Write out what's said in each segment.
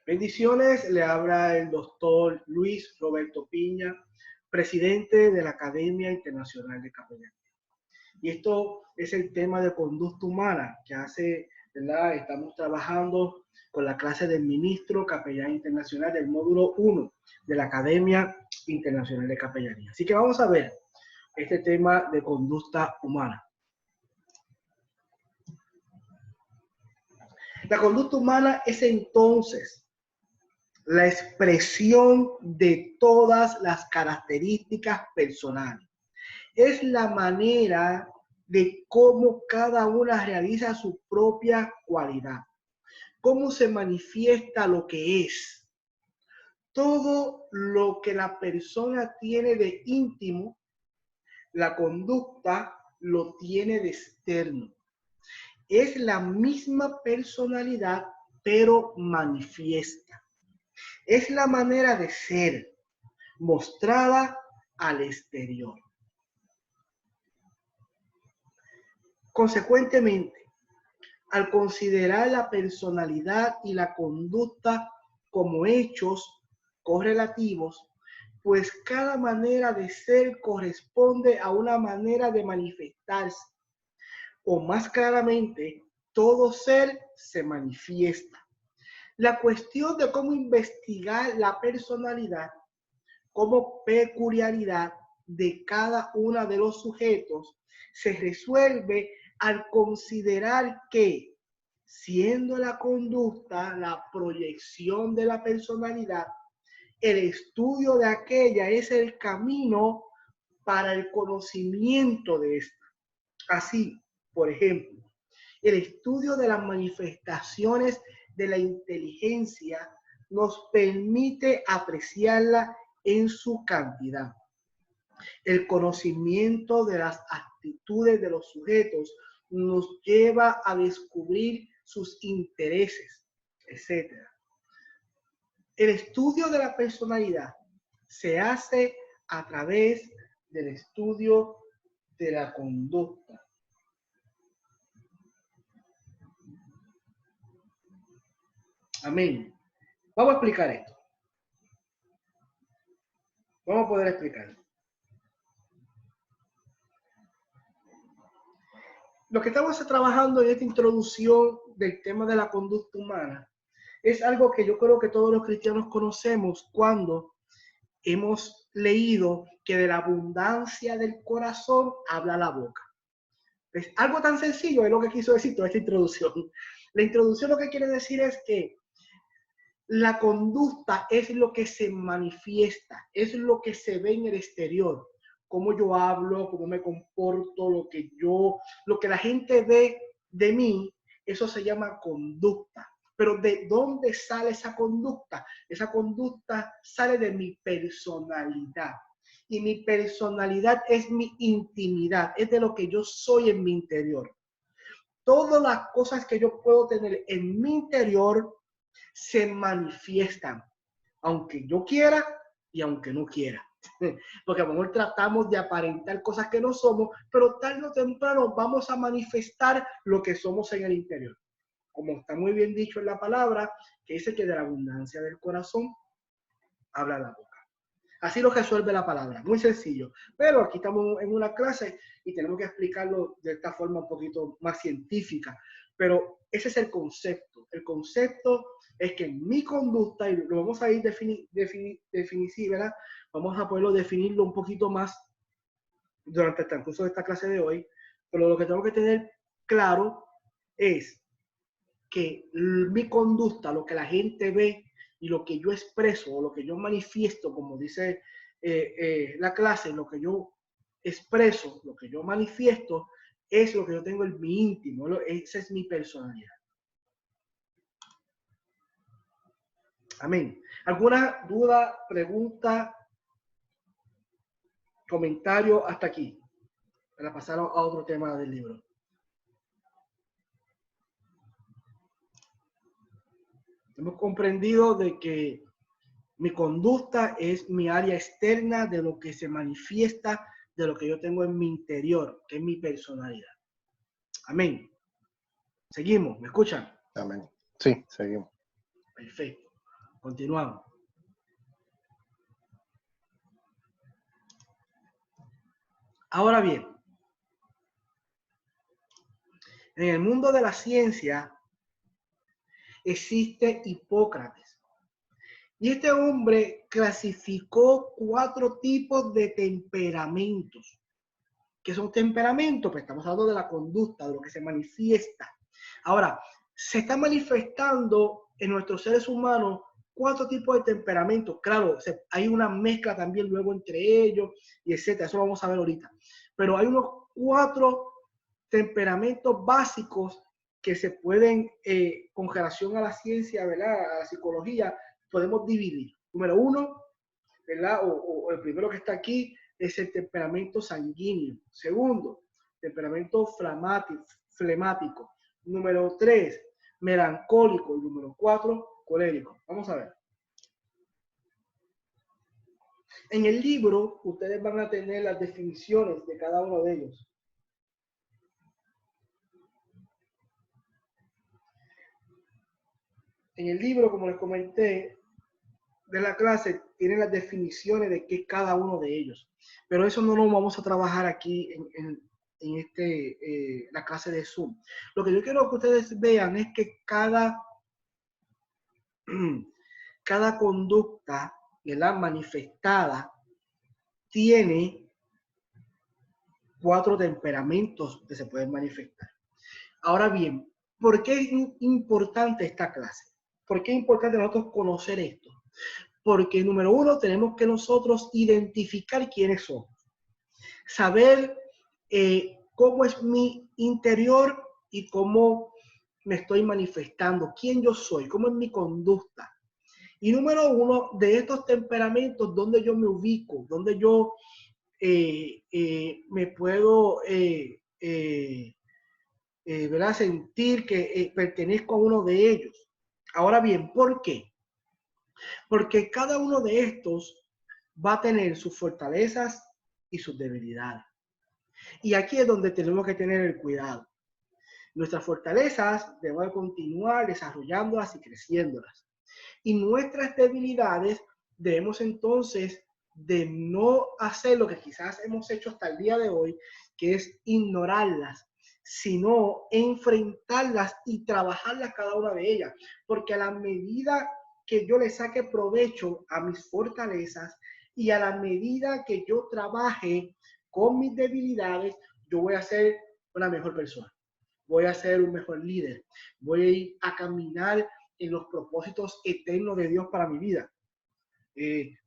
Bendiciones, le habla el doctor Luis Roberto Piña, presidente de la Academia Internacional de Capellanía. Y esto es el tema de conducta humana que ¿verdad? Estamos trabajando con la clase del ministro capellán internacional del módulo 1 de la Academia Internacional de Capellanía. Así que vamos a ver este tema de conducta humana. La conducta humana es entonces la expresión de todas las características personales. Es la manera de cómo cada una realiza su propia cualidad, cómo se manifiesta lo que es. Todo lo que la persona tiene de íntimo, la conducta lo tiene de externo. Es la misma personalidad, pero manifiesta. Es la manera de ser mostrada al exterior. Consecuentemente, al considerar la personalidad y la conducta como hechos correlativos, pues cada manera de ser corresponde a una manera de manifestarse, o más claramente, todo ser se manifiesta. La cuestión de cómo investigar la personalidad como peculiaridad de cada uno de los sujetos se resuelve al considerar que, siendo la conducta la proyección de la personalidad, el estudio de aquella es el camino para el conocimiento de esta. Así, por ejemplo, el estudio de las manifestaciones de la inteligencia nos permite apreciarla en su cantidad. El conocimiento de las actitudes de los sujetos nos lleva a descubrir sus intereses, etc. El estudio de la personalidad se hace a través del estudio de la conducta. Amén. Vamos a explicar esto. Vamos a poder explicarlo. Lo que estamos trabajando en esta introducción del tema de la conducta humana es algo que yo creo que todos los cristianos conocemos cuando hemos leído que de la abundancia del corazón habla la boca. Es algo tan sencillo, es lo que quiso decir toda esta introducción. La introducción lo que quiere decir es que la conducta es lo que se manifiesta, es lo que se ve en el exterior. Cómo yo hablo, cómo me comporto, lo que la gente ve de mí, eso se llama conducta. Pero ¿de dónde sale esa conducta? Esa conducta sale de mi personalidad. Y mi personalidad es mi intimidad, es de lo que yo soy en mi interior. Todas las cosas que yo puedo tener en mi interior se manifiestan, aunque yo quiera y aunque no quiera. Porque a lo mejor tratamos de aparentar cosas que no somos, pero tarde o temprano vamos a manifestar lo que somos en el interior. Como está muy bien dicho en la palabra, que dice que de la abundancia del corazón habla la boca. Así lo resuelve la palabra, muy sencillo. Pero aquí estamos en una clase y tenemos que explicarlo de esta forma un poquito más científica. Pero ese es el concepto. El concepto es que mi conducta, y lo vamos a ir definir, ¿verdad? Vamos a poderlo definirlo un poquito más durante el transcurso de esta clase de hoy. Pero lo que tengo que tener claro es que mi conducta, lo que la gente ve y lo que yo expreso o lo que yo manifiesto, como dice la clase, lo que yo expreso, lo que yo manifiesto, es lo que yo tengo en mi íntimo, esa es mi personalidad. Amén. ¿Alguna duda, pregunta, comentario hasta aquí? Para pasar a otro tema del libro. Hemos comprendido de que mi conducta es mi área externa de lo que se manifiesta, de lo que yo tengo en mi interior, que es mi personalidad. Amén. Seguimos, ¿me escuchan? Amén. Sí, seguimos. Perfecto. Continuamos. Ahora bien, en el mundo de la ciencia existe Hipócrates. Y este hombre clasificó 4 tipos de temperamentos. ¿Qué son temperamentos? Pues estamos hablando de la conducta, de lo que se manifiesta. Ahora, se está manifestando en nuestros seres humanos 4 tipos de temperamentos. Claro, hay una mezcla también luego entre ellos y etcétera. Eso lo vamos a ver ahorita. Pero hay unos 4 temperamentos básicos que se pueden, con relación a la ciencia, ¿verdad? A la psicología, podemos dividir. Número 1, ¿verdad? O el primero que está aquí es el temperamento sanguíneo. Segundo, temperamento flemático. Número 3, melancólico. Y número 4, colérico. Vamos a ver. En el libro, ustedes van a tener las definiciones de cada uno de ellos. En el libro, como les comenté, de la clase, tienen las definiciones de qué es cada uno de ellos. Pero eso no lo vamos a trabajar aquí en la clase de Zoom. Lo que yo quiero que ustedes vean es que cada conducta, ¿verdad?, manifestada tiene 4 temperamentos que se pueden manifestar. Ahora bien, ¿por qué es importante esta clase? ¿Por qué es importante nosotros conocer esto? Porque, número 1, tenemos que nosotros identificar quiénes somos. Saber cómo es mi interior y cómo me estoy manifestando, quién yo soy, cómo es mi conducta. Y número 1, de estos temperamentos, dónde yo me ubico, dónde yo me puedo ¿verdad?, sentir que pertenezco a uno de ellos. Ahora bien, ¿por qué? Porque cada uno de estos va a tener sus fortalezas y sus debilidades. Y aquí es donde tenemos que tener el cuidado. Nuestras fortalezas debemos continuar desarrollándolas y creciéndolas. Y nuestras debilidades debemos entonces de no hacer lo que quizás hemos hecho hasta el día de hoy, que es ignorarlas, sino enfrentarlas y trabajarlas cada una de ellas. Porque a la medida que yo le saque provecho a mis fortalezas y a la medida que yo trabaje con mis debilidades, yo voy a ser una mejor persona. Voy a ser un mejor líder. Voy a ir a caminar en los propósitos eternos de Dios para mi vida.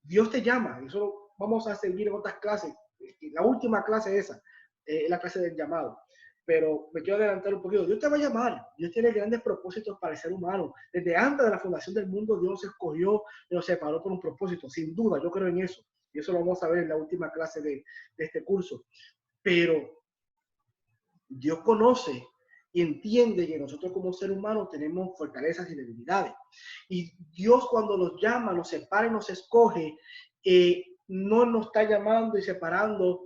Dios te llama. Eso vamos a seguir en otras clases. La última clase esa, la clase del llamado. Pero me quiero adelantar un poquito. Dios te va a llamar. Dios tiene grandes propósitos para el ser humano. Desde antes de la fundación del mundo, Dios escogió y nos separó por un propósito. Sin duda, yo creo en eso. Y eso lo vamos a ver en la última clase de este curso. Pero Dios conoce y entiende que nosotros como ser humano tenemos fortalezas y debilidades. Y Dios, cuando nos llama, nos separa y nos escoge, no nos está llamando y separando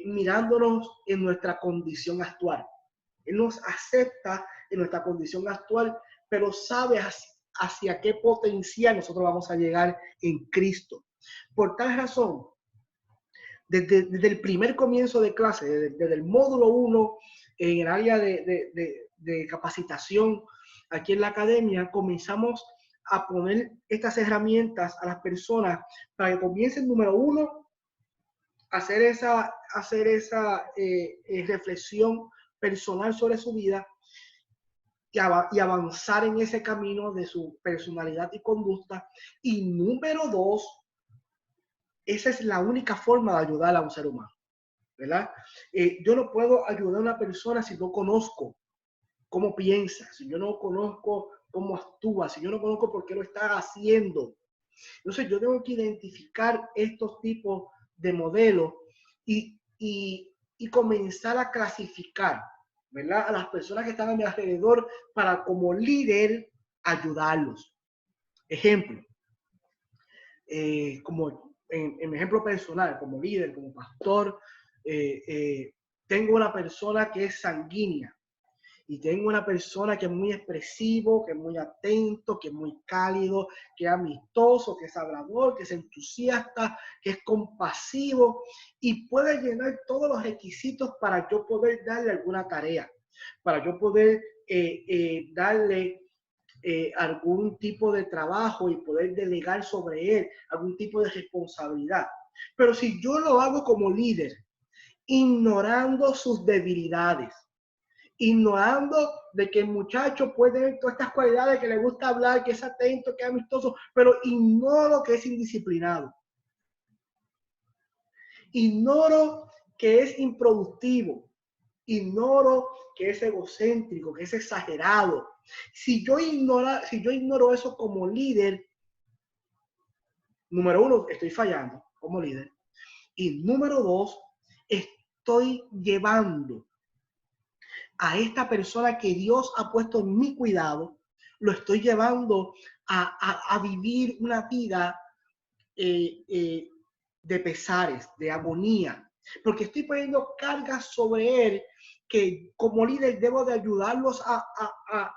mirándonos en nuestra condición actual. Él nos acepta en nuestra condición actual, pero sabe hacia qué potencial nosotros vamos a llegar en Cristo. Por tal razón, desde el primer comienzo de clase, desde el módulo 1, en el área de capacitación aquí en la academia, comenzamos a poner estas herramientas a las personas para que comiencen, número 1, a hacer esa reflexión personal sobre su vida y avanzar en ese camino de su personalidad y conducta. Y número 2, esa es la única forma de ayudar a un ser humano, ¿verdad? Yo no puedo ayudar a una persona si no conozco cómo piensa, si yo no conozco cómo actúa, si yo no conozco por qué lo está haciendo. Entonces yo tengo que identificar estos tipos de modelos y comenzar a clasificar, ¿verdad?, a las personas que están a mi alrededor para, como líder, ayudarlos. Ejemplo, como en mi ejemplo personal, como líder, como pastor, tengo una persona que es sanguínea y tengo una persona que es muy expresivo, que es muy atento, que es muy cálido, que es amistoso, que es hablador, que es entusiasta, que es compasivo y puede llenar todos los requisitos para yo poder darle alguna tarea, para yo poder darle algún tipo de trabajo y poder delegar sobre él algún tipo de responsabilidad. Pero si yo lo hago como líder, ignorando sus debilidades, ignorando de que el muchacho puede tener todas estas cualidades, que le gusta hablar, que es atento, que es amistoso, pero ignoro que es indisciplinado, ignoro que es improductivo, ignoro que es egocéntrico, que es exagerado. Si yo ignoro eso como líder, número uno, estoy fallando como líder. Y número dos, estoy llevando a esta persona que Dios ha puesto en mi cuidado, lo estoy llevando a vivir una vida de pesares, de agonía, porque estoy poniendo cargas sobre él que como líder debo de ayudarlos a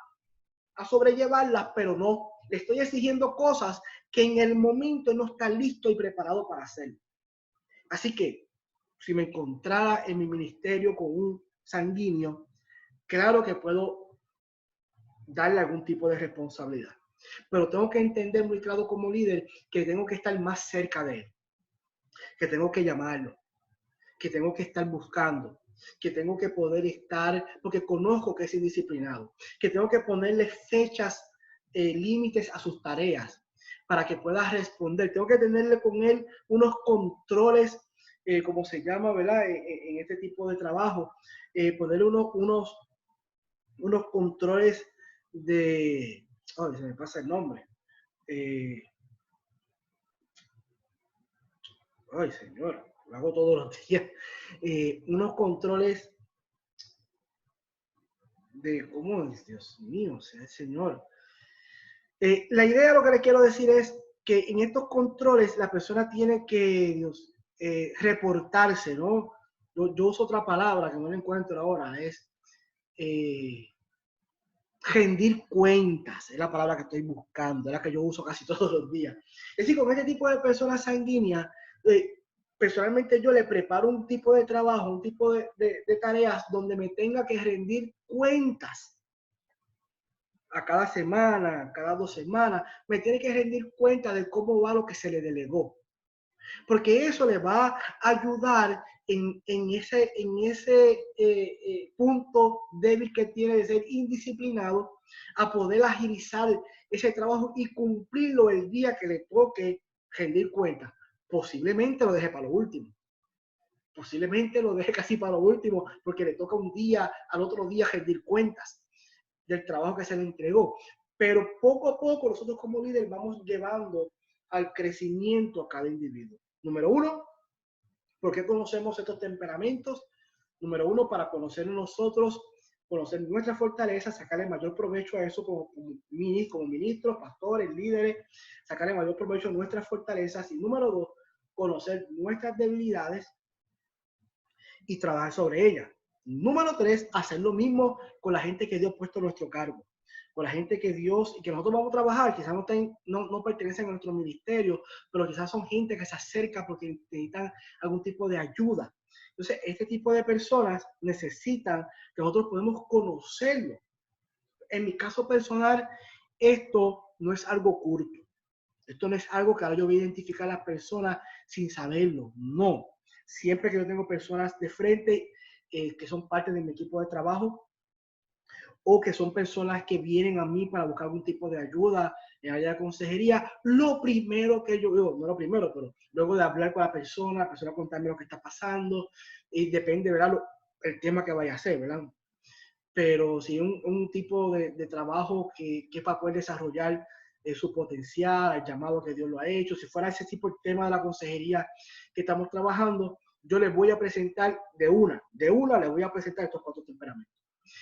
sobrellevarlas, pero no, le estoy exigiendo cosas que en el momento no está listo y preparado para hacerlo. Así que si me encontrara en mi ministerio con un sanguíneo, claro que puedo darle algún tipo de responsabilidad, pero tengo que entender muy claro como líder que tengo que estar más cerca de él, que tengo que llamarlo, que tengo que estar buscando, que tengo que poder estar, porque conozco que es indisciplinado, que tengo que ponerle fechas, límites a sus tareas para que pueda responder. Tengo que tenerle con él unos controles, como se llama, ¿verdad? En este tipo de trabajo, poner unos controles de, oh, se me pasa el nombre. Ay, señor, lo hago todos los días. Unos controles de, ¿cómo es? Dios mío, sea el Señor. La idea, lo que le quiero decir es que en estos controles la persona tiene que, Dios, reportarse, ¿no? Yo uso otra palabra que no la encuentro ahora, es rendir cuentas, es la palabra que estoy buscando, es la que yo uso casi todos los días. Es decir, con este tipo de personas sanguíneas, personalmente yo le preparo un tipo de trabajo, un tipo de tareas donde me tenga que rendir cuentas a cada semana, cada 2 semanas, me tiene que rendir cuenta de cómo va lo que se le delegó. Porque eso le va a ayudar en ese punto débil que tiene de ser indisciplinado, a poder agilizar ese trabajo y cumplirlo el día que le toque rendir cuenta. Posiblemente lo deje para lo último. Posiblemente lo deje casi para lo último porque le toca un día, al otro día rendir cuentas del trabajo que se le entregó. Pero poco a poco nosotros como líderes vamos llevando al crecimiento a cada individuo. Número uno, ¿por qué conocemos estos temperamentos? Número uno, para conocer nosotros, conocer nuestras fortalezas, sacarle mayor provecho a eso como ministros, pastores, líderes, sacarle mayor provecho a nuestras fortalezas. Y número dos, conocer nuestras debilidades y trabajar sobre ellas. Número tres, hacer lo mismo con la gente que Dios ha puesto a nuestro cargo, con la gente que Dios y que nosotros vamos a trabajar, quizás no pertenecen a nuestro ministerio, pero quizás son gente que se acerca porque necesitan algún tipo de ayuda. Entonces, este tipo de personas necesitan que nosotros podamos conocerlo. En mi caso personal, esto no es algo curto. Esto no es algo que ahora yo voy a identificar a las personas sin saberlo. No. Siempre que yo tengo personas de frente que son parte de mi equipo de trabajo o que son personas que vienen a mí para buscar algún tipo de ayuda en área de consejería, lo primero que yo veo, no lo primero, pero luego de hablar con la persona contarme lo que está pasando, y depende, ¿verdad? El tema que vaya a ser, ¿verdad? Pero si un tipo de trabajo que es para poder desarrollar su potencial, el llamado que Dios lo ha hecho, si fuera ese tipo de tema de la consejería que estamos trabajando, yo les voy a presentar de una les voy a presentar estos 4 temperamentos.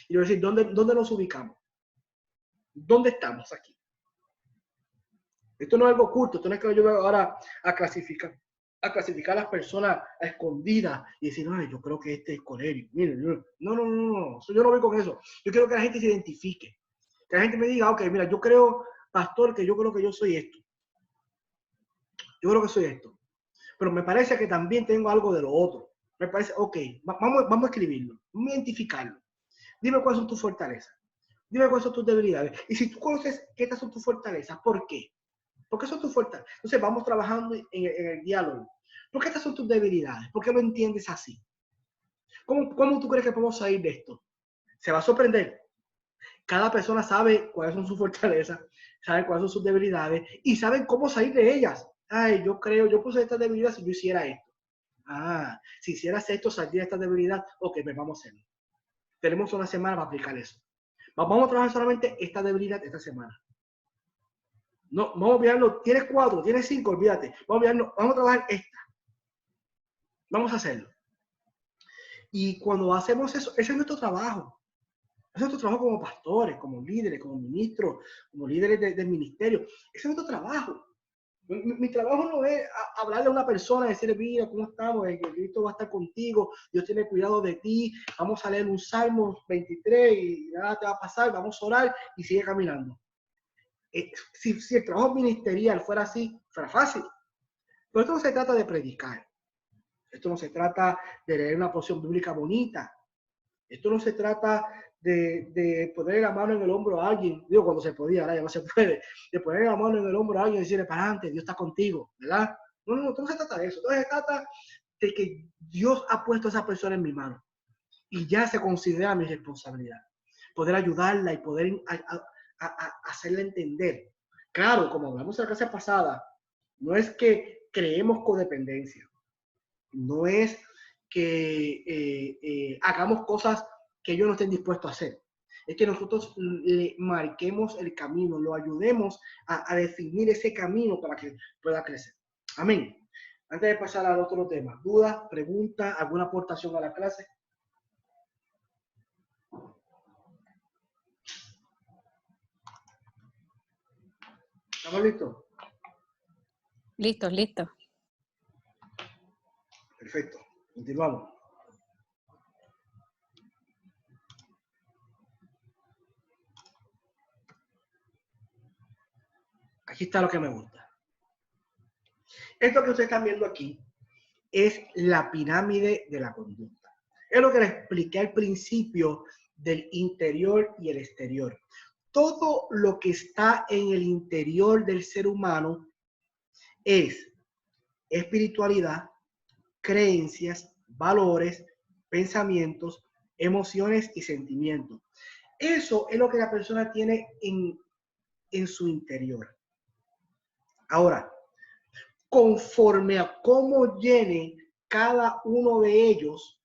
Y le voy a decir, ¿dónde nos ubicamos? ¿Dónde estamos aquí? Esto no es algo oculto, esto no es que yo voy ahora a a clasificar a las personas a escondidas y decir, no, yo creo que este es colérico. Miren, no, yo no voy con eso. Yo quiero que la gente se identifique. Que la gente me diga, ok, mira, yo creo, pastor, que yo creo que yo soy esto. Yo creo que soy esto. Pero me parece que también tengo algo de lo otro. Me parece, ok, vamos a escribirlo, vamos a identificarlo. Dime cuáles son tus fortalezas. Dime cuáles son tus debilidades. Y si tú conoces que estas son tus fortalezas, ¿por qué? ¿Por qué son tus fortalezas? Entonces vamos trabajando en el diálogo. ¿Por qué estas son tus debilidades? ¿Por qué lo entiendes así? ¿Cómo tú crees que podemos salir de esto? Se va a sorprender. Cada persona sabe cuáles son sus fortalezas, sabe cuáles son sus debilidades y saben cómo salir de ellas. Ay, yo puse esta debilidad si yo hiciera esto. Ah, si hicieras esto, saldría esta debilidad. Ok, pues vamos a hacerlo. Tenemos una semana para aplicar eso. Vamos a trabajar solamente esta debilidad esta semana. No, vamos a olvidarlo. Tienes 4, tienes 5, olvídate. Vamos a trabajar esta. Vamos a hacerlo. Y cuando hacemos eso, ese es nuestro trabajo. Ese es nuestro trabajo como pastores, como líderes, como ministros, como líderes del ministerio. Ese es nuestro trabajo. Mi trabajo no es hablarle a una persona, decirle, mira, ¿cómo estamos? Cristo va a estar contigo, Dios tiene cuidado de ti, vamos a leer un Salmo 23 y nada te va a pasar, vamos a orar y sigue caminando. Si el trabajo ministerial fuera así, fuera fácil. Pero esto no se trata de predicar. Esto no se trata de leer una porción bíblica bonita. Esto no se trata de poner la mano en el hombro a alguien, digo cuando se podía, ahora ya no se puede, de poner la mano en el hombro a alguien y decirle, para adelante, Dios está contigo, ¿verdad? No se trata de eso. Entonces se trata de que Dios ha puesto a esa persona en mi mano y ya se considera mi responsabilidad. Poder ayudarla y poder hacerla entender. Claro, como hablamos en la clase pasada, no es que creemos codependencia. No es que hagamos cosas que ellos no estén dispuestos a hacer. Es que nosotros le marquemos el camino, lo ayudemos a definir ese camino para que pueda crecer. Amén. Antes de pasar al otro tema, ¿dudas, preguntas, alguna aportación a la clase? ¿Estamos listos? Listos. Perfecto. Continuamos. Aquí está lo que me gusta. Esto que ustedes están viendo aquí es la pirámide de la conducta. Es lo que les expliqué al principio del interior y el exterior. Todo lo que está en el interior del ser humano es espiritualidad, creencias, valores, pensamientos, emociones y sentimientos. Eso es lo que la persona tiene en su interior. Ahora, conforme a cómo llene cada uno de ellos,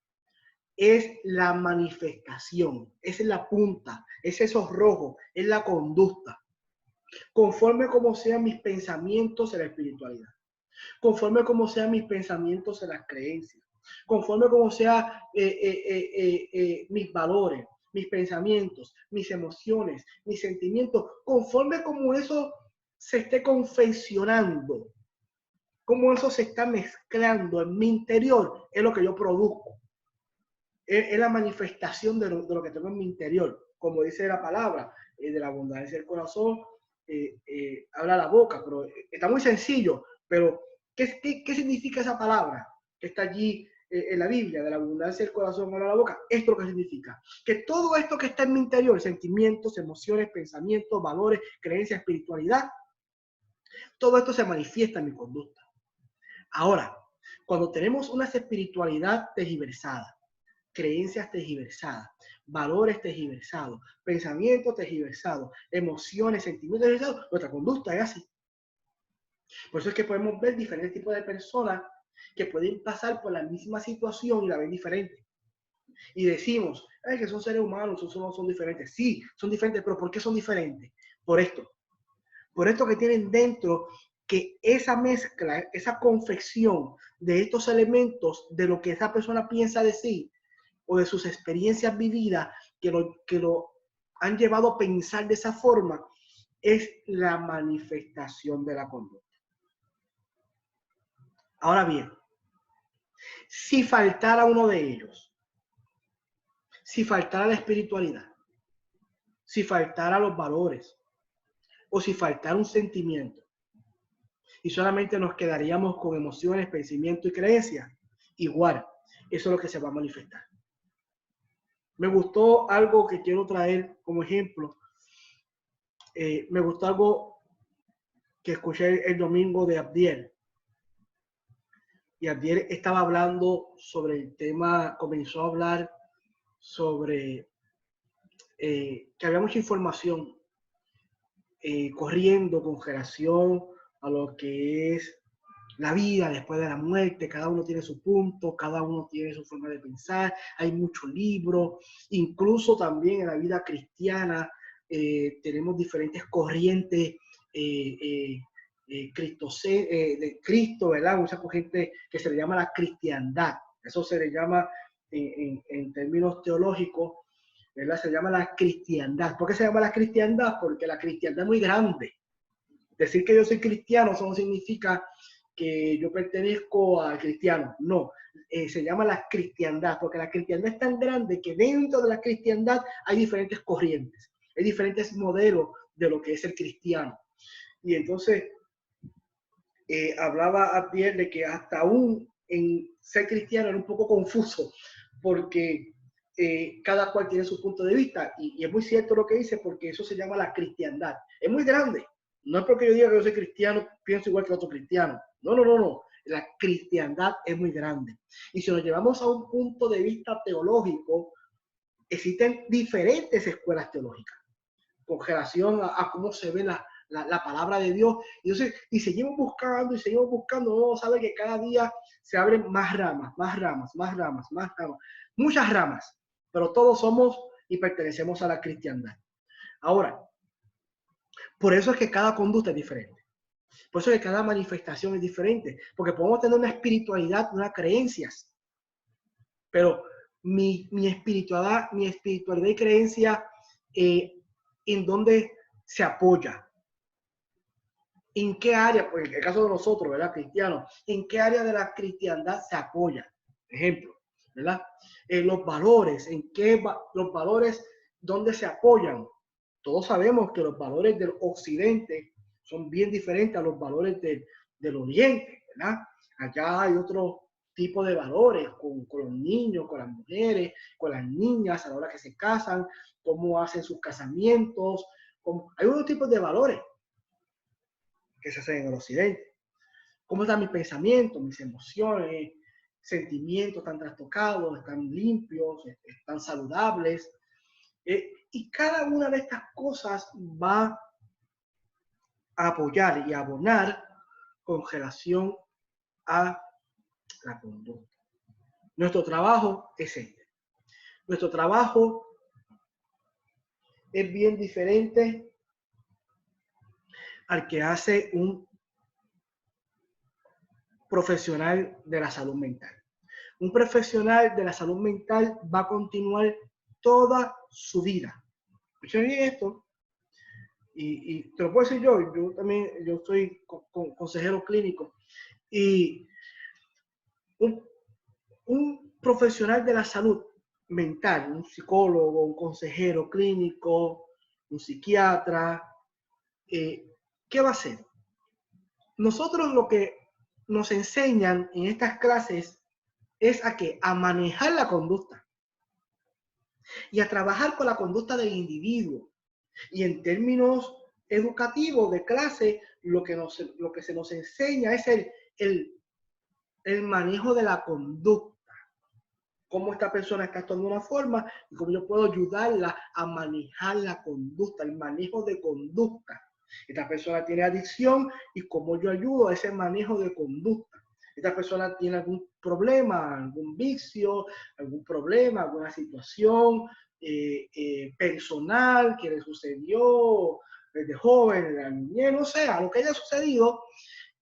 es la manifestación, es la punta, es esos rojos, es la conducta. Conforme como sean mis pensamientos en la espiritualidad, conforme como sean mis pensamientos en las creencias, conforme como sean mis valores, mis pensamientos, mis emociones, mis sentimientos, conforme como eso se esté confeccionando, como eso se está mezclando en mi interior, es lo que yo produzco. Es la manifestación de lo que tengo en mi interior. Como dice la palabra, de la abundancia del corazón, habla la boca, pero está muy sencillo. Pero, ¿qué significa esa palabra que está allí en la Biblia? De la abundancia del corazón, habla la boca. Esto es lo que significa. Que todo esto que está en mi interior, sentimientos, emociones, pensamientos, valores, creencias, espiritualidad, todo esto se manifiesta en mi conducta. Ahora, cuando tenemos una espiritualidad tergiversada, creencias tergiversadas, valores tergiversados, pensamientos tergiversados, emociones, sentimientos tergiversados, nuestra conducta es así. Por eso es que podemos ver diferentes tipos de personas que pueden pasar por la misma situación y la ven diferente. Y decimos, que son seres humanos, son diferentes. Sí, son diferentes, pero ¿por qué son diferentes? Por esto que tienen dentro, que esa mezcla, esa confección de estos elementos, de lo que esa persona piensa de sí, o de sus experiencias vividas que lo han llevado a pensar de esa forma, es la manifestación de la conducta. Ahora bien, si faltara uno de ellos, si faltara la espiritualidad, si faltara los valores o si faltara un sentimiento y solamente nos quedaríamos con emociones, pensamientos y creencias, igual, eso es lo que se va a manifestar. Me gustó algo que quiero traer como ejemplo. Me gustó algo que escuché el domingo de Abdiel. Y Abdiel estaba hablando sobre el tema, comenzó a hablar sobre que había mucha información corriendo con relación a lo que es la vida después de la muerte. Cada uno tiene su punto, cada uno tiene su forma de pensar, hay muchos libros, incluso también en la vida cristiana tenemos diferentes corrientes de Cristo, ¿verdad? Mucha gente que se le llama la cristiandad, eso se le llama en términos teológicos, ¿verdad? Se llama la cristiandad. ¿Por qué se llama la cristiandad? Porque la cristiandad es muy grande. Decir que yo soy cristiano, eso no significa que yo pertenezco al cristiano. No, se llama la cristiandad, porque la cristiandad es tan grande que dentro de la cristiandad hay diferentes corrientes, hay diferentes modelos de lo que es el cristiano. Y entonces hablaba a Pierre de que hasta aún en ser cristiano era un poco confuso, porque cada cual tiene su punto de vista, y es muy cierto lo que dice, porque eso se llama la cristiandad. Es muy grande. No es porque yo diga que yo soy cristiano, pienso igual que otro cristiano. No, no, no, no. La cristiandad es muy grande. Y si nos llevamos a un punto de vista teológico, existen diferentes escuelas teológicas con relación a cómo se ve la palabra de Dios. Y, entonces, y seguimos buscando, vamos a ver que cada día se abren más ramas, muchas ramas, pero todos somos y pertenecemos a la cristiandad. Ahora, por eso es que cada conducta es diferente. Por eso es que cada manifestación es diferente, porque podemos tener una espiritualidad, unas creencias, pero mi espiritualidad y creencia, ¿en dónde se apoya? ¿En qué área, pues en el caso de nosotros, ¿verdad? Cristianos, ¿en qué área de la cristiandad se apoya? Ejemplo, ¿verdad? Los valores, los valores, ¿dónde se apoyan? Todos sabemos que los valores del occidente son bien diferentes a los valores del oriente, ¿verdad? Allá hay otro tipo de valores con los niños, con las mujeres, con las niñas a la hora que se casan, cómo hacen sus casamientos, hay otros tipos de valores que se hacen en el occidente. ¿Cómo están mis pensamientos, mis emociones, sentimientos? ¿Están trastocados, están limpios, están saludables? Y cada una de estas cosas va a apoyar y a abonar con relación a la conducta. Nuestro trabajo es este. Nuestro trabajo es bien diferente al que hace un profesional de la salud mental. Un profesional de la salud mental va a continuar toda su vida. Escuchen bien esto, y te lo puedo decir yo también, yo soy consejero clínico, y un profesional de la salud mental, un psicólogo, un consejero clínico, un psiquiatra, ¿qué va a hacer? Nosotros lo que nos enseñan en estas clases es a manejar la conducta y a trabajar con la conducta del individuo. Y en términos educativos de clase, lo que se nos enseña es el manejo de la conducta. Cómo esta persona está actuando de una forma y cómo yo puedo ayudarla a manejar la conducta, el manejo de conducta. Esta persona tiene adicción y cómo yo ayudo a ese manejo de conducta. Esta persona tiene algún problema, algún vicio, algún problema, alguna situación personal que le sucedió desde joven, de la niñez, no sé, a lo que haya sucedido.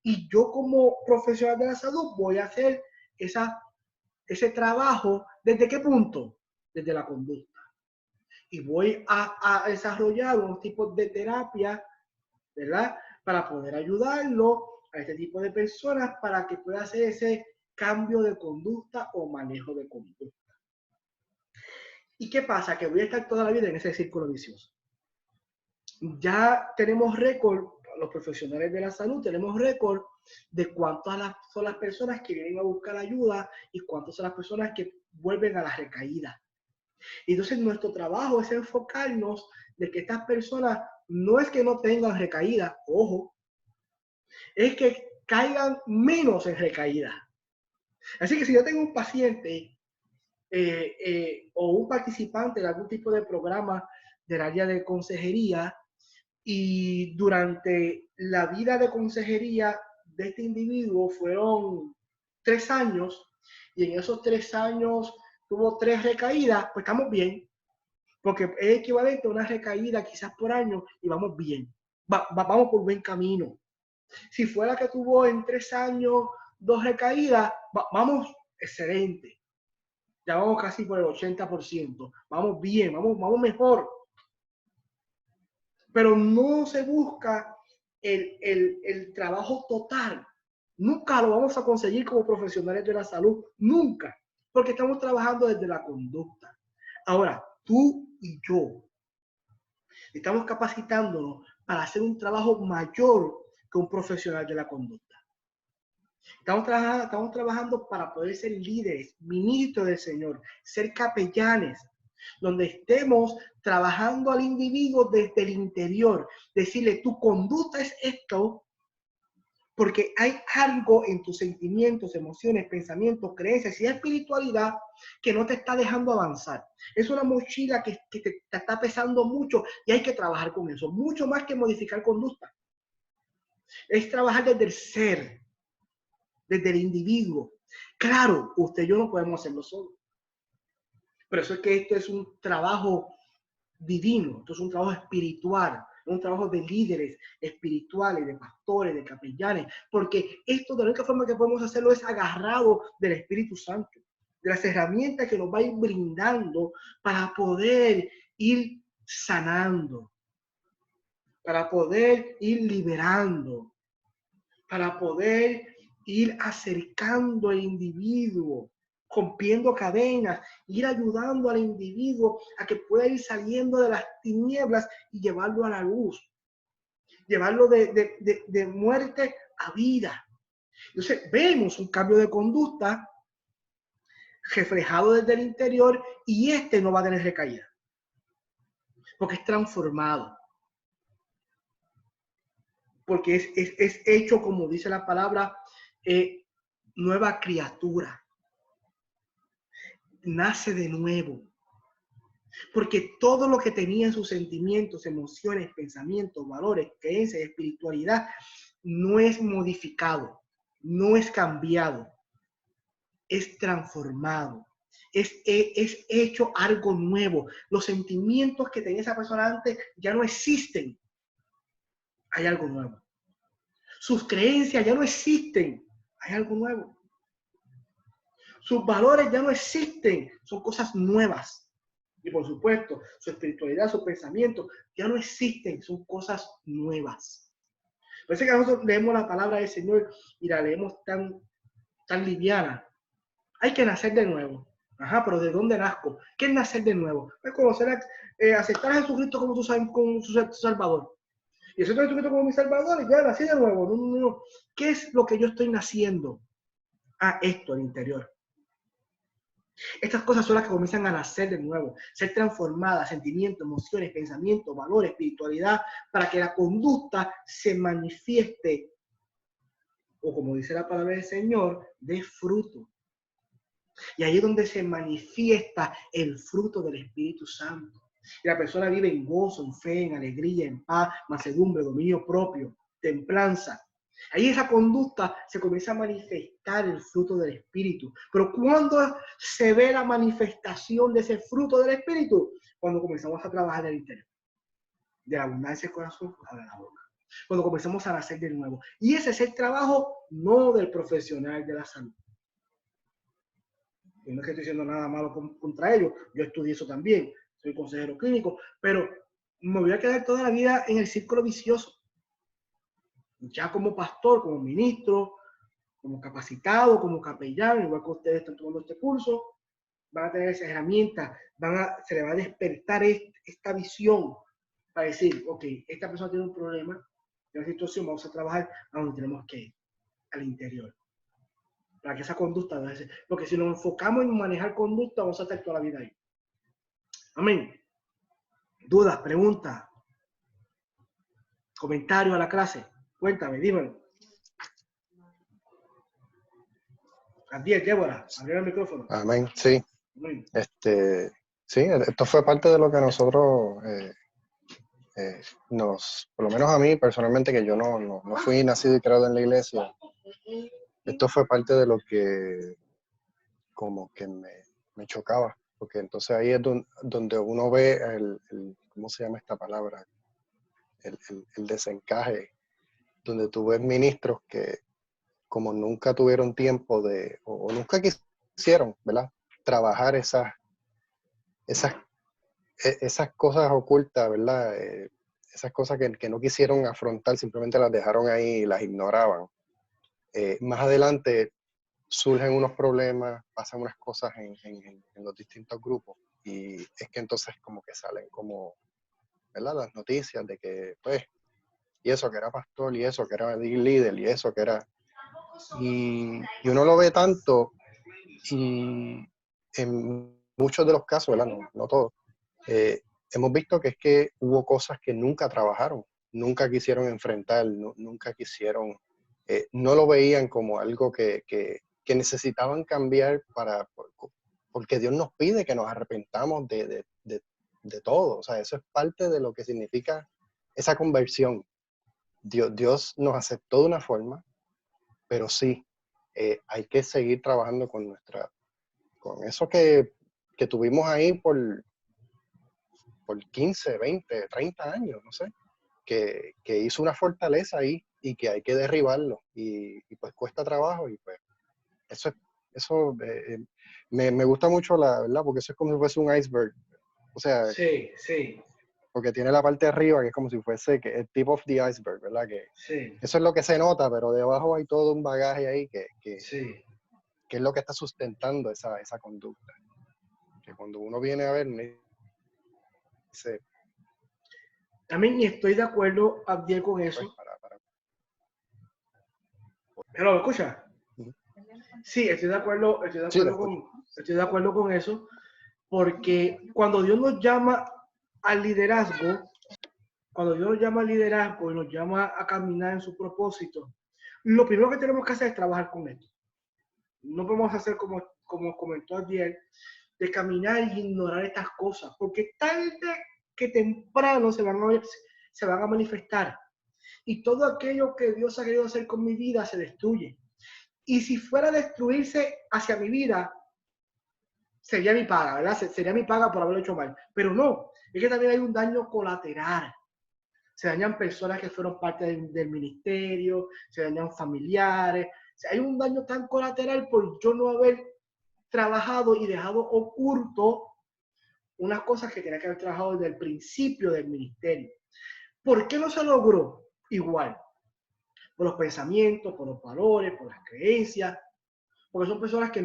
Y yo como profesional de la salud voy a hacer ese trabajo. ¿Desde qué punto? Desde la conducta. Y voy a desarrollar unos tipos de terapia, ¿verdad? Para poder ayudarlo a este tipo de personas para que pueda hacer ese cambio de conducta o manejo de conducta. ¿Y qué pasa? Que voy a estar toda la vida en ese círculo vicioso. Ya tenemos récord, los profesionales de la salud, tenemos récord de cuántas son las personas que vienen a buscar ayuda y cuántas son las personas que vuelven a la recaída. Entonces nuestro trabajo es enfocarnos de que estas personas no es que no tengan recaída, ojo, es que caigan menos en recaída. Así que si yo tengo un paciente o un participante de algún tipo de programa del área de consejería y durante la vida de consejería de este individuo fueron 3 años y en esos 3 años tuvo 3 recaídas, pues estamos bien, porque es equivalente a una recaída quizás por año y vamos bien, vamos por buen camino. Si fuera que tuvo en 3 años 2 recaídas, vamos excelente. Ya vamos casi por el 80%. Vamos bien, vamos mejor. Pero no se busca el trabajo total. Nunca lo vamos a conseguir como profesionales de la salud. Nunca. Porque estamos trabajando desde la conducta. Ahora, tú y yo estamos capacitándonos para hacer un trabajo mayor que un profesional de la conducta. Estamos trabajando para poder ser líderes, ministros del Señor, ser capellanes, donde estemos trabajando al individuo desde el interior, decirle, tu conducta es esto, porque hay algo en tus sentimientos, emociones, pensamientos, creencias y espiritualidad que no te está dejando avanzar. Es una mochila que te está pesando mucho y hay que trabajar con eso, mucho más que modificar conducta. Es trabajar desde el ser, desde el individuo. Claro, usted y yo no podemos hacerlo solo. Pero eso es que esto es un trabajo divino, esto es un trabajo espiritual, un trabajo de líderes espirituales, de pastores, de capellanes, porque esto de la única forma que podemos hacerlo es agarrado del Espíritu Santo, de las herramientas que nos va a ir brindando para poder ir sanando, para poder ir liberando, para poder ir acercando al individuo, rompiendo cadenas, ir ayudando al individuo a que pueda ir saliendo de las tinieblas y llevarlo a la luz, llevarlo de muerte a vida. Entonces vemos un cambio de conducta reflejado desde el interior y este no va a tener recaída, porque es transformado. Porque es hecho, como dice la palabra, nueva criatura. Nace de nuevo. Porque todo lo que tenía en sus sentimientos, emociones, pensamientos, valores, creencias, espiritualidad, no es modificado, no es cambiado, es transformado. Es hecho algo nuevo. Los sentimientos que tenía esa persona antes ya no existen. Hay algo nuevo. Sus creencias ya no existen. Hay algo nuevo. Sus valores ya no existen. Son cosas nuevas. Y por supuesto, su espiritualidad, su pensamiento ya no existen. Son cosas nuevas. Por eso que nosotros leemos la palabra del Señor y la leemos tan liviana. Hay que nacer de nuevo. Ajá, pero ¿de dónde nazco? ¿Qué es nacer de nuevo? Es conocer, aceptar a Jesucristo como su Salvador. Y aceptar a Jesucristo como mi Salvador y ya nací de nuevo. No. ¿Qué es lo que yo estoy naciendo? Esto, al interior. Estas cosas son las que comienzan a nacer de nuevo, ser transformadas, sentimientos, emociones, pensamientos, valores, espiritualidad, para que la conducta se manifieste, o como dice la palabra del Señor, dé fruto. Y ahí es donde se manifiesta el fruto del Espíritu Santo. Y la persona vive en gozo, en fe, en alegría, en paz, mansedumbre, dominio propio, templanza. Ahí esa conducta se comienza a manifestar el fruto del Espíritu. Pero ¿cuándo se ve la manifestación de ese fruto del Espíritu? Cuando comenzamos a trabajar en el interior. De la abundancia del corazón, habla la boca. Cuando comenzamos a nacer de nuevo. Y ese es el trabajo no del profesional de la salud. Y no es que estoy diciendo nada malo contra ellos. Yo estudié eso también. Soy consejero clínico. Pero me voy a quedar toda la vida en el círculo vicioso. Ya como pastor, como ministro, como capacitado, como capellán, igual que ustedes están tomando este curso, van a tener esas herramientas, se le va a despertar esta visión para decir, ok, esta persona tiene un problema, tiene una situación, vamos a trabajar a donde tenemos que ir, al interior. Para que esa conducta, porque si nos enfocamos en manejar conducta, vamos a estar toda la vida ahí. Amén. Dudas, preguntas, comentarios a la clase. Cuéntame, dímelo. Abdiel, Débora, abrir el micrófono. Amén, sí. Amén. Sí, esto fue parte de lo que nosotros por lo menos a mí personalmente, que yo no fui nacido y criado en la iglesia, esto fue parte de lo que como que me chocaba, porque entonces ahí es donde uno ve ¿cómo se llama esta palabra? El desencaje, donde tú ves ministros que como nunca tuvieron tiempo o nunca quisieron, ¿verdad? Trabajar esas cosas ocultas, ¿verdad? Esas cosas que no quisieron afrontar, simplemente las dejaron ahí y las ignoraban. Más adelante surgen unos problemas, pasan unas cosas en los distintos grupos y es que entonces como que salen como, ¿verdad? Las noticias de que, pues, y eso que era pastor, y eso que era líder, y eso que era... Y uno lo ve tanto y en muchos de los casos, ¿verdad? No todos. Hemos visto que es que hubo cosas que nunca trabajaron, nunca quisieron enfrentar, nunca quisieron, no lo veían como algo que necesitaban cambiar porque Dios nos pide que nos arrepentamos de todo. O sea, eso es parte de lo que significa esa conversión. Dios nos aceptó de una forma, pero sí, hay que seguir trabajando con eso que tuvimos ahí por 15, 20, 30 años, no sé, que hizo una fortaleza ahí y que hay que derribarlo y pues cuesta trabajo y pues eso me gusta mucho, la verdad, porque eso es como si fuese un iceberg, o sea, Sí, sí, porque tiene la parte de arriba que es como si fuese el tip of the iceberg, ¿verdad? Que sí, eso es lo que se nota, pero debajo hay todo un bagaje ahí sí. que es lo que está sustentando esa conducta. Que cuando uno viene a ver, dice, También estoy de acuerdo, Abdiel, con pues, eso. ¿Pero me escucha? Ujú. Sí, Sí, te escucho. estoy de acuerdo con eso, porque cuando Dios nos llama al liderazgo, cuando Dios nos llama al liderazgo y nos llama a caminar en su propósito, lo primero que tenemos que hacer es trabajar con esto. No podemos hacer como comentó ayer, de caminar y ignorar estas cosas, porque tarde que temprano se van a manifestar. Y todo aquello que Dios ha querido hacer con mi vida se destruye. Y si fuera a destruirse hacia mi vida, sería mi paga, ¿verdad? Sería mi paga por haberlo hecho mal. Pero no, es que también hay un daño colateral. Se dañan personas que fueron parte del ministerio, se dañan familiares. O sea, hay un daño tan colateral por yo no haber trabajado y dejado oculto unas cosas que tenía que haber trabajado desde el principio del ministerio. ¿Por qué no se logró? Igual, por los pensamientos, por los valores, por las creencias, porque son personas que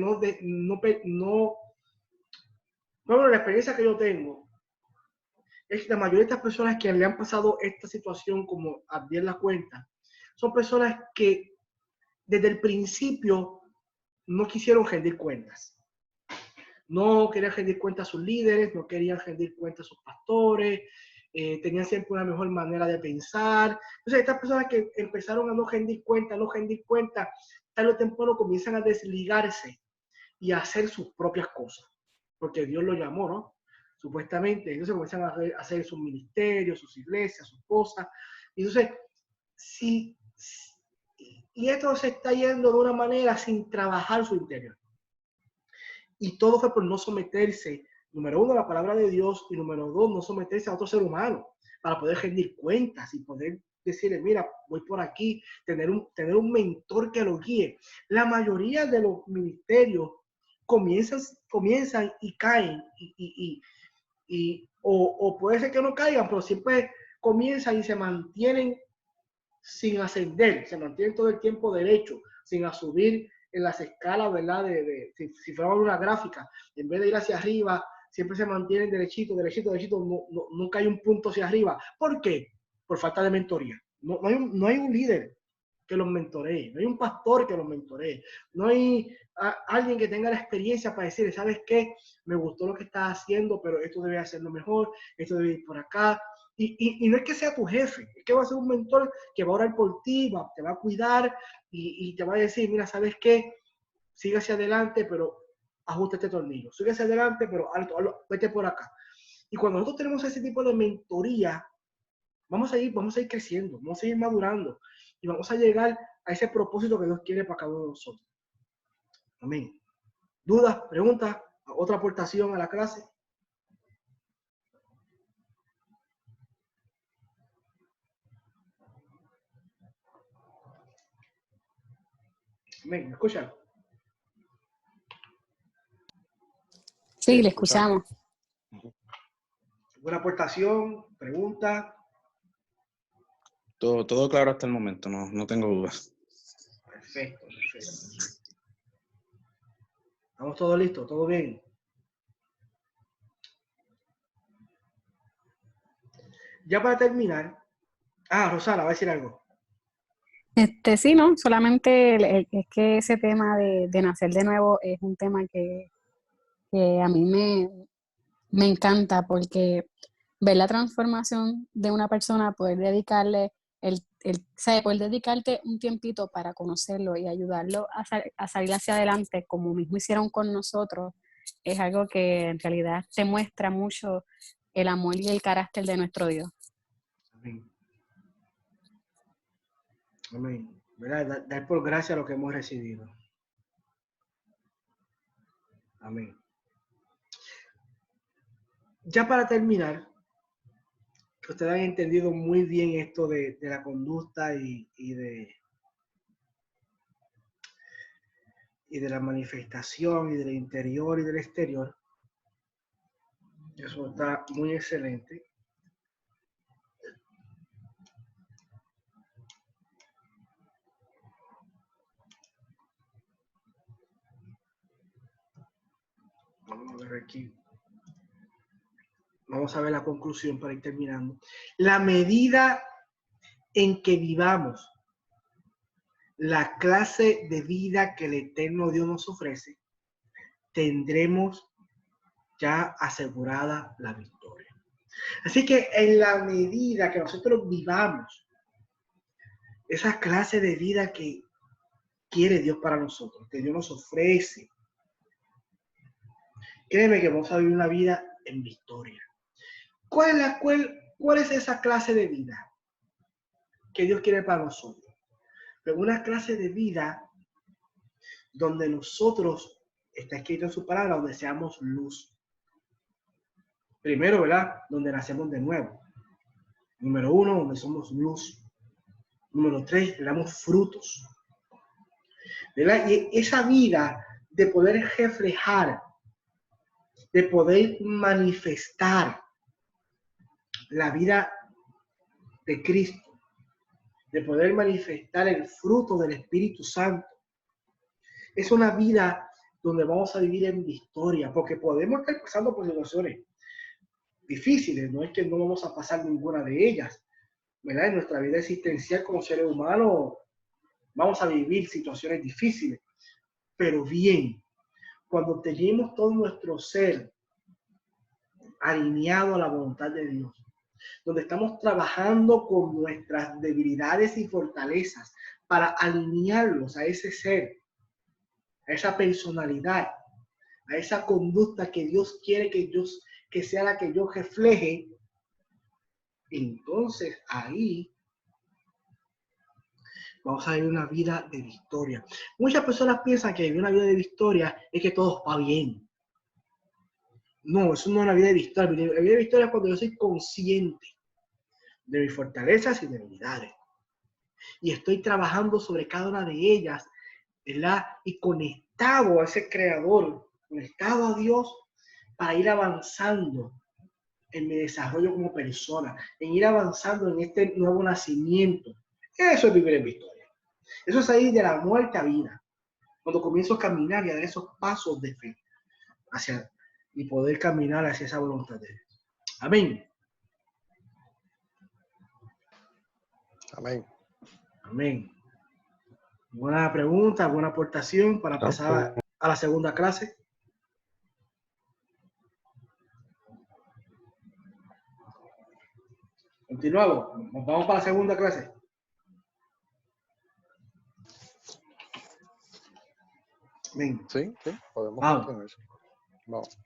bueno, la experiencia que yo tengo es que la mayoría de estas personas que le han pasado esta situación, como Abdiel la cuenta, son personas que desde el principio no quisieron rendir cuentas. No querían rendir cuentas a sus líderes, no querían rendir cuentas a sus pastores, tenían siempre una mejor manera de pensar. Entonces, estas personas que empezaron a no rendir cuentas, tarde o temprano comienzan a desligarse y a hacer sus propias cosas, porque Dios lo llamó, ¿no? Supuestamente. Entonces comienzan a hacer sus ministerios, sus iglesias, sus cosas. Y entonces, y esto se está yendo de una manera sin trabajar su interior. Y todo fue por no someterse, número uno, a la palabra de Dios, y número dos, no someterse a otro ser humano, para poder rendir cuentas y poder decirle, mira, voy por aquí, tener un mentor que lo guíe. La mayoría de los ministerios comienzan y caen, o puede ser que no caigan, pero siempre comienzan y se mantienen sin ascender, se mantienen todo el tiempo derecho, sin subir en las escalas, ¿verdad? Si fuéramos una gráfica, en vez de ir hacia arriba, siempre se mantienen derechito, derechito, derechito, nunca hay un punto hacia arriba. ¿Por qué? Por falta de mentoría. No hay un líder que los mentoree, no hay un pastor que los mentoree, no hay alguien que tenga la experiencia para decir, ¿sabes qué? Me gustó lo que estás haciendo, pero esto debe hacerlo mejor, esto debe ir por acá. Y no es que sea tu jefe, es que va a ser un mentor que va a orar por ti, te va a cuidar y te va a decir, mira, ¿sabes qué? Sigue hacia adelante, pero ajusta este tornillo. Sigue hacia adelante, pero vete por acá. Y cuando nosotros tenemos ese tipo de mentoría, vamos a ir creciendo, vamos a ir madurando y vamos a llegar a ese propósito que Dios quiere para cada uno de nosotros. Amén. ¿Dudas? ¿Preguntas? ¿Otra aportación a la clase? Amén. ¿Me escuchan? Sí, le escuchamos. ¿Alguna aportación? ¿Pregunta? Todo claro hasta el momento, no tengo dudas. Perfecto, perfecto. ¿Estamos todos listos? ¿Todo bien? Ya para terminar. Rosana, va a decir algo. Sí, no, solamente es que ese tema de nacer de nuevo es un tema que a mí me encanta, porque ver la transformación de una persona, poder dedicarle poder dedicarte un tiempito para conocerlo y ayudarlo a salir hacia adelante, como mismo hicieron con nosotros, es algo que en realidad te muestra mucho el amor y el carácter de nuestro Dios. Amén. Amén. ¿Verdad? Dar por gracia lo que hemos recibido. Amén. Ya para terminar, que ustedes han entendido muy bien esto de la conducta y de la manifestación y del interior y del exterior. Eso está muy excelente. Vamos a ver aquí. Vamos a ver la conclusión para ir terminando. La medida en que vivamos la clase de vida que el eterno Dios nos ofrece, tendremos ya asegurada la victoria. Así que en la medida que nosotros vivamos esa clase de vida que quiere Dios para nosotros, que Dios nos ofrece, créeme que vamos a vivir una vida en victoria. ¿Cuál es esa clase de vida que Dios quiere para nosotros? Pero una clase de vida donde nosotros, está escrito en su palabra, donde seamos luz. Primero, ¿verdad? Donde nacemos de nuevo. Número 1, donde somos luz. Número 3, le damos frutos. ¿Verdad? Y esa vida de poder reflejar, de poder manifestar la vida de Cristo, de poder manifestar el fruto del Espíritu Santo. Es una vida donde vamos a vivir en victoria, porque podemos estar pasando por situaciones difíciles, no es que no vamos a pasar ninguna de ellas, ¿verdad? En nuestra vida existencial como seres humanos vamos a vivir situaciones difíciles, pero bien, cuando tenemos todo nuestro ser alineado a la voluntad de Dios, donde estamos trabajando con nuestras debilidades y fortalezas para alinearlos a ese ser, a esa personalidad, a esa conducta que Dios quiere que sea la que yo refleje, entonces ahí vamos a vivir una vida de victoria. Muchas personas piensan que vivir una vida de victoria es que todo va bien. No, eso no es una vida de victoria. La vida de victoria es cuando yo soy consciente de mis fortalezas y debilidades. Y estoy trabajando sobre cada una de ellas, ¿verdad? Y conectado a ese creador, conectado a Dios para ir avanzando en mi desarrollo como persona, en ir avanzando en este nuevo nacimiento, Eso es vivir en victoria. Eso es salir de la muerte a vida. Cuando comienzo a caminar y a dar esos pasos de fe hacia y poder caminar hacia esa voluntad de Dios. Amén. Amén. Amén. Buena pregunta, buena aportación para pasar a la segunda clase. Continuamos. Nos vamos para la segunda clase. Amén. Sí, podemos Vamos. continuar. Vamos.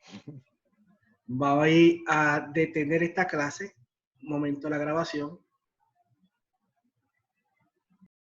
Vamos a ir a detener esta clase, un momento de la grabación,